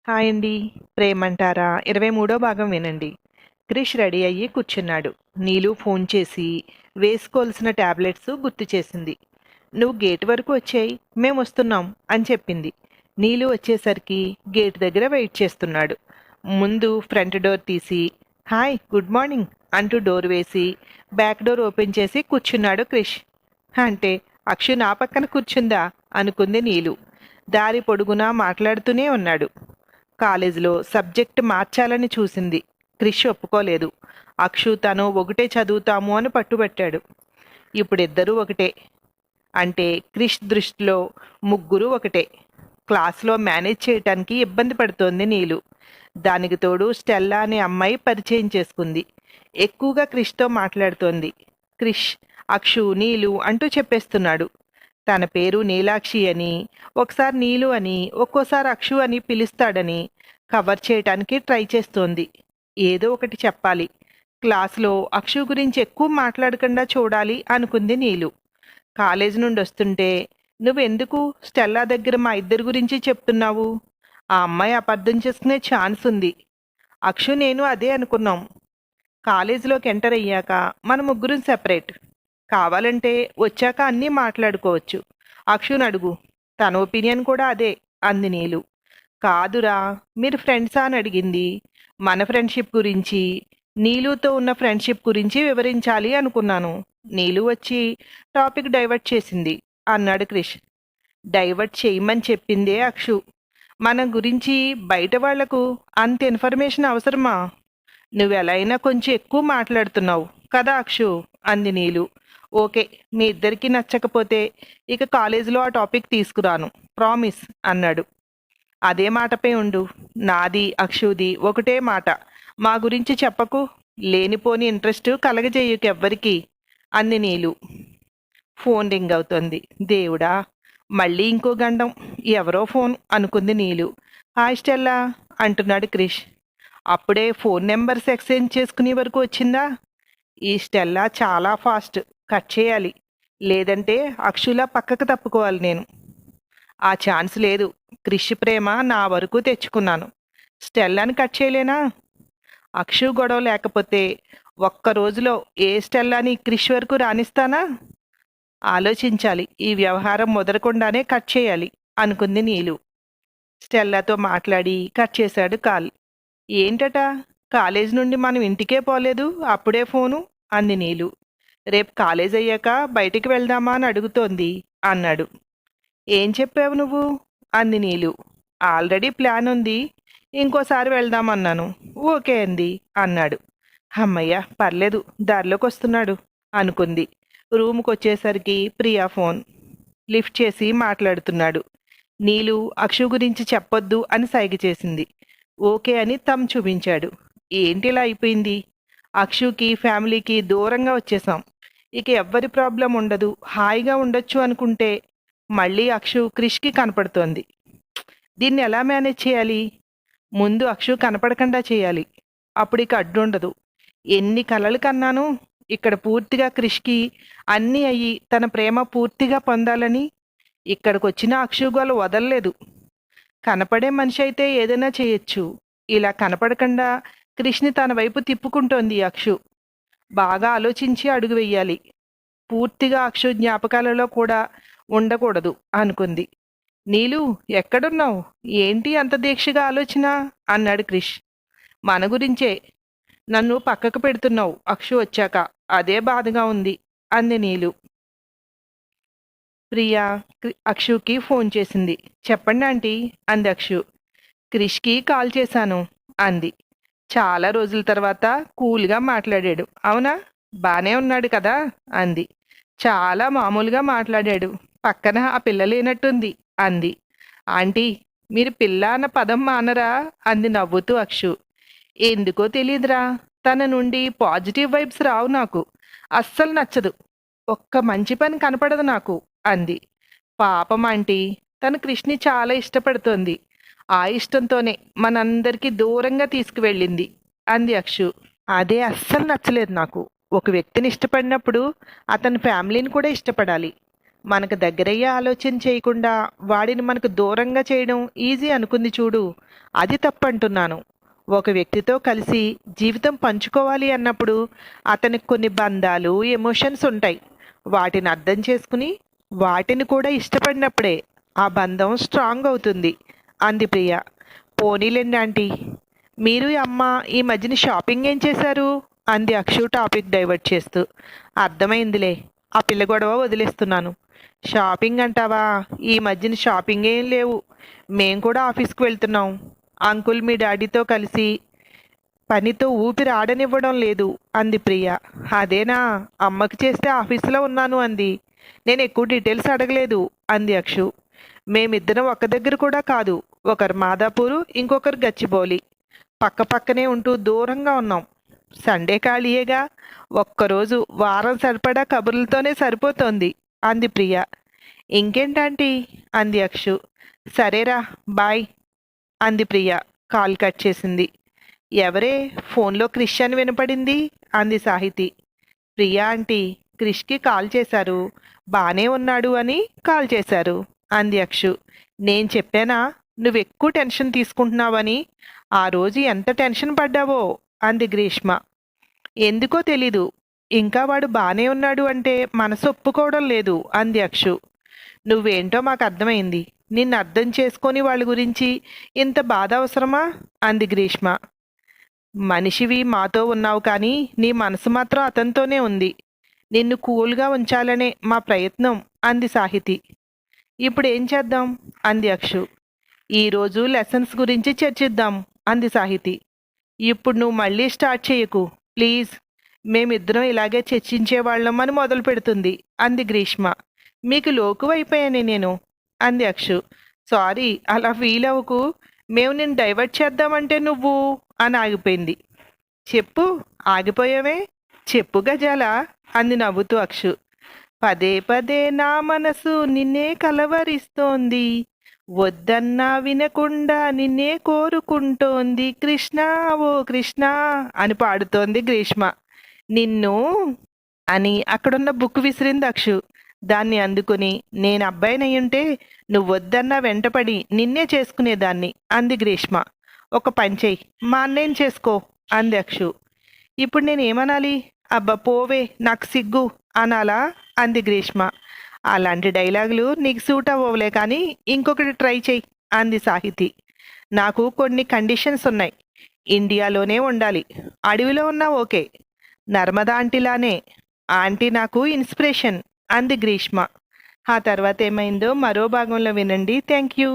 Hi అండి. ప్రేమంటారా 23వ భాగం వినండి. క్రిష్ రెడీ అయ్యి కూర్చున్నాడు. నీలు ఫోన్ చేసి వేసుకోవాల్సిన టాబ్లెట్స్ గుర్తు చేసింది. నువ్వు గేట్ వరకు వచ్చేయి, మేమొస్తున్నాం అని చెప్పింది. నీలు వచ్చేసరికి గేట్ దగ్గర వెయిట్ చేస్తున్నాడు. ముందు ఫ్రంట్ డోర్ తీసి హాయ్ గుడ్ మార్నింగ్ అంటూ డోర్ వేసి బ్యాక్ డోర్ ఓపెన్ చేసి కూర్చున్నాడు క్రిష్. అంటే అక్షు నా పక్కన కూర్చుందా అనుకుంది నీలు. దారి పొడుగునా మాట్లాడుతూనే ఉన్నాడు. కాలేజీలో సబ్జెక్ట్ మార్చాలని చూసింది. క్రిష్ ఒప్పుకోలేదు. అక్షు తను ఒకటే చదువుతాము అని పట్టుబట్టాడు. ఇప్పుడిద్దరూ ఒకటే. అంటే క్రిష్ దృష్టిలో ముగ్గురు ఒకటే. క్లాస్లో మేనేజ్ చేయటానికి ఇబ్బంది పడుతోంది నీలు. దానికి తోడు స్టెల్లా అనే అమ్మాయి పరిచయం చేసుకుంది. ఎక్కువగా క్రిష్తో మాట్లాడుతోంది. క్రిష్ అక్షు నీలు అంటూ చెప్పేస్తున్నాడు. తన పేరు నీలాక్షి అని, ఒకసారి నీలు అని, ఒక్కోసారి అక్షు అని పిలుస్తాడని కవర్ చేయటానికి ట్రై చేస్తోంది. ఏదో ఒకటి చెప్పాలి. క్లాస్లో అక్షు గురించి ఎక్కువ మాట్లాడకుండా చూడాలి అనుకుంది నీలు. కాలేజ్ నుండి వస్తుంటే నువ్వెందుకు స్టెల్లా దగ్గర మా ఇద్దరి గురించి చెప్తున్నావు? ఆ అమ్మాయి అపార్థం చేసుకునే ఛాన్స్ ఉంది. అక్షు నేను అదే అనుకున్నాం. కాలేజీలోకి ఎంటర్ అయ్యాక మన ముగ్గురం సెపరేట్. కావాలంటే వచ్చాక అన్నీ మాట్లాడుకోవచ్చు. అక్షుని అడుగు, తన ఒపీనియన్ కూడా అదే అంది నీలు. కాదురా, మీరు ఫ్రెండ్సా అని అడిగింది. మన ఫ్రెండ్షిప్ గురించి, నీలుతో ఉన్న ఫ్రెండ్షిప్ గురించి వివరించాలి అనుకున్నాను. నీలు వచ్చి టాపిక్ డైవర్ట్ చేసింది అన్నాడు క్రిష్. డైవర్ట్ చేయమని చెప్పిందే అక్షు. మన గురించి బయట వాళ్లకు అంత ఇన్ఫర్మేషన్ అవసరమా? నువ్వెలా అయినా కొంచెం ఎక్కువ మాట్లాడుతున్నావు కదా అక్షు అంది నీలు. ఓకే, మీ ఇద్దరికీ నచ్చకపోతే ఇక కాలేజీలో ఆ టాపిక్ తీసుకురాను, ప్రామిస్ అన్నాడు. అదే మాటపై ఉండు. నాది అక్షుది ఒకటే మాట. మా గురించి చెప్పకు. లేనిపోని ఇంట్రెస్ట్ కలగజేయకు ఎవ్వరికి అంది నీలు. ఫోన్ రింగ్ అవుతోంది. దేవుడా, మళ్ళీ ఇంకో గండం. ఎవరో ఫోన్ అనుకుంది నీలు. హాయ్ స్టెల్లా అంటున్నాడు క్రిష్. అప్పుడే ఫోన్ నెంబర్స్ ఎక్స్చేంజ్ చేసుకునే వరకు వచ్చిందా? ఈ స్టెల్లా చాలా ఫాస్ట్. కట్ చేయాలి, లేదంటే అక్షులా పక్కకు తప్పుకోవాలి నేను. ఆ ఛాన్స్ లేదు. క్రిష్ ప్రేమ నా వరకు తెచ్చుకున్నాను. స్టెల్లాని కట్ చేయలేనా? అక్షు గొడవ లేకపోతే ఒక్క రోజులో ఏ స్టెల్లాని క్రిష్ వరకు రాణిస్తానా? ఆలోచించాలి. ఈ వ్యవహారం మొదలకుండానే కట్ చేయాలి అనుకుంది నీలు. స్టెల్లాతో మాట్లాడి కట్ చేశాడు కాల్. ఏంటట, కాలేజ్ నుండి మనం ఇంటికే పోలేదు, అప్పుడే ఫోను అంది నీలు. రేపు కాలేజ్ అయ్యాక బయటికి వెళ్దామా అని అడుగుతోంది అన్నాడు. ఏం చెప్పావు నువ్వు అంది నీలు. ఆల్రెడీ ప్లాన్ ఉంది, ఇంకోసారి వెళ్దామన్నాను. ఓకే అంది అన్నాడు. అమ్మయ్య, పర్లేదు, దారిలోకి వస్తున్నాడు అనుకుంది. రూమ్కి వచ్చేసరికి ప్రియా ఫోన్ లిఫ్ట్ చేసి మాట్లాడుతున్నాడు. నీలు అక్షు గురించి చెప్పొద్దు అని సైగ చేసింది. ఓకే అని తమ్ చూపించాడు. ఏంటిలా అయిపోయింది? అక్షుకి ఫ్యామిలీకి దూరంగా వచ్చేసాం. ఇక ఎవ్వరి ప్రాబ్లం ఉండదు, హాయిగా ఉండొచ్చు అనుకుంటే మళ్ళీ అక్షు క్రిష్కి కనపడుతోంది. దీన్ని ఎలా మేనేజ్ చేయాలి? ముందు అక్షు కనపడకుండా చేయాలి. అప్పుడు ఇక అడ్డుండదు. ఎన్ని కలలు కన్నాను ఇక్కడ పూర్తిగా క్రిష్కి అన్నీ అయ్యి తన ప్రేమ పూర్తిగా పొందాలని. ఇక్కడికి వచ్చిన అక్షు గోల వదలలేదు. కనపడే మనిషి అయితే ఏదైనా చేయొచ్చు. ఇలా కనపడకుండా క్రిష్ని తన వైపు తిప్పుకుంటోంది అక్షు. బాగా ఆలోచించి అడుగు వెయ్యాలి. పూర్తిగా అక్షు జ్ఞాపకాలలో కూడా ఉండకూడదు అనుకుంది. నీలు, ఎక్కడున్నావు? ఏంటి అంత దీక్షగా ఆలోచన అన్నాడు క్రిష్. మన గురించే. నన్ను పక్కకు పెడుతున్నావు అక్షు వచ్చాక, అదే బాధగా ఉంది అంది నీలు. ప్రియా అక్షుకి ఫోన్ చేసింది. చెప్పండి ఆంటీ అంది అక్షు. క్రిష్కి కాల్ చేశాను అంది. చాలా రోజుల తర్వాత కూల్గా మాట్లాడాడు. అవునా, బానే ఉన్నాడు కదా అంది. చాలా మామూలుగా మాట్లాడాడు. పక్కన ఆ పిల్ల లేనట్టుంది అంది. ఆంటీ, మీరు పిల్ల అన్న పదం మానరా అంది నవ్వుతూ అక్షు. ఎందుకో తెలీదురా, తన నుండి పాజిటివ్ వైబ్స్ రావు నాకు. అస్సలు నచ్చదు. ఒక్క మంచి పని కనపడదు నాకు అంది. పాపం ఆంటీ, తను కృష్ణి చాలా ఇష్టపడుతోంది. ఆ ఇష్టంతోనే మనందరికీ దూరంగా తీసుకువెళ్ళింది అంది అక్షు. అదే అస్సలు నచ్చలేదు నాకు. ఒక వ్యక్తిని ఇష్టపడినప్పుడు అతని ఫ్యామిలీని కూడా ఇష్టపడాలి. మనకు దగ్గరయ్యే ఆలోచన చేయకుండా వాడిని మనకు దూరంగా చేయడం ఈజీ అనుకుంది చూడు, అది తప్పంటున్నాను. ఒక వ్యక్తితో కలిసి జీవితం పంచుకోవాలి అన్నప్పుడు అతనికి కొన్ని బంధాలు, ఎమోషన్స్ ఉంటాయి. వాటిని అర్థం చేసుకుని వాటిని కూడా ఇష్టపడినప్పుడే ఆ బంధం స్ట్రాంగ్ అవుతుంది అంది ప్రియ. పోనీలేండి ఆంటీ, మీరు ఈ అమ్మ ఈ మధ్యన షాపింగ్ ఏం చేశారు అంది అక్షు టాపిక్ డైవర్ట్ చేస్తూ. అర్థమైందిలే, ఆ పిల్ల గొడవ వదిలేస్తున్నాను. షాపింగ్ అంటావా, ఈ మధ్యన షాపింగ్ ఏం లేవు. మేం కూడా ఆఫీస్కి వెళ్తున్నాం. అంకుల్ మీ డాడీతో కలిసి పనితో ఊపిరి ఆడనివ్వడం లేదు అంది ప్రియ. అదేనా, అమ్మకి చేస్తే ఆఫీసులో ఉన్నాను అంది. నేను ఎక్కువ డీటెయిల్స్ అడగలేదు అంది అక్షు. మేమిద్దరం ఒక దగ్గర కూడా కాదు, ఒకరు మాదాపూరు, ఇంకొకరు గచ్చిబౌలి. పక్క పక్కనే ఉంటూ దూరంగా ఉన్నాం. సండే ఖాళీయేగా, ఒక్కరోజు వారం సరిపడా కబుర్లతోనే సరిపోతోంది అంది ప్రియ. ఇంకేంటంటీ అంది అక్షు. సరేరా, బాయ్ అంది ప్రియ. కాల్ కట్ చేసింది. ఎవరే ఫోన్లో క్రిష్ అని వినపడింది అంది సాహితి. ప్రియా ఆంటీ, క్రిష్కి కాల్ చేశారు, బానే ఉన్నాడు అని కాల్ చేశారు అంది అక్షు. నేను చెప్పానా నువ్వు ఎక్కువ టెన్షన్ తీసుకుంటున్నావని? ఆ రోజు ఎంత టెన్షన్ పడ్డావో అంది గ్రీష్మ. ఎందుకో తెలీదు, ఇంకా వాడు బానే ఉన్నాడు అంటే మనసు ఒప్పుకోవడం లేదు అంది అక్షు. నువ్వేంటో మాకు అర్థమైంది. నిన్ను అర్థం చేసుకొని వాళ్ళ గురించి ఇంత బాధ అవసరమా అంది గ్రీష్మ. మనిషివి మాతో ఉన్నావు కానీ నీ మనసు మాత్రం అతనితోనే ఉంది. నిన్ను కూల్గా ఉంచాలనే మా ప్రయత్నం అంది సాహితి. ఇప్పుడు ఏం చేద్దాం అంది అక్షు. ఈరోజు లెసన్స్ గురించి చర్చిద్దాం అంది సాహితి. ఇప్పుడు నువ్వు మళ్ళీ స్టార్ట్ చేయకు ప్లీజ్, మేమిద్దరం ఇలాగే చర్చించేవాళ్ళం అని మొదలు పెడుతుంది అంది గ్రీష్మ. మీకు లోకు అయిపోయానే నేను అంది అక్షు. సారీ, అలా ఫీల్ అవ్వకు, మేము నేను డైవర్ట్ చేద్దామంటే నువ్వు అని ఆగిపోయింది. చెప్పు, ఆగిపోయావే, చెప్పు గజాల అంది నవ్వుతూ అక్షు. పదే పదే నా మనసు నిన్నే కలవరిస్తోంది, వద్దన్నా వినకుండా నిన్నే కోరుకుంటోంది కృష్ణ, ఓ కృష్ణ అని పాడుతోంది గ్రీష్మ. నిన్ను అని అక్కడున్న బుక్ విసిరింది అక్షు. దాన్ని అందుకుని నేను అబ్బాయినయ్యుంటే నువ్వు వద్దన్నా వెంటపడి నిన్నే చేసుకునేదాన్ని అంది గ్రీష్మ. ఒక పంచేయి, మా అన్నయ్యని చేసుకో అంది అక్షు. ఇప్పుడు నేనేమనాలి? అబ్బా పోవే, నాకు సిగ్గు అనాలా అంది గ్రీష్మ. అలాంటి డైలాగులు నీకు సూట్ అవ్వలే కానీ ఇంకొకటి ట్రై చెయ్యి అంది సాహితి. నాకు కొన్ని కండిషన్స్ ఉన్నాయి. ఇండియాలోనే ఉండాలి, అడవిలో ఉన్నా ఓకే, నర్మదా ఆంటీలానే. ఆంటీ నాకు ఇన్స్పిరేషన్ అంది గ్రీష్మ. ఆ తర్వాత ఏమైందో మరో భాగంలో వినండి. Thank you.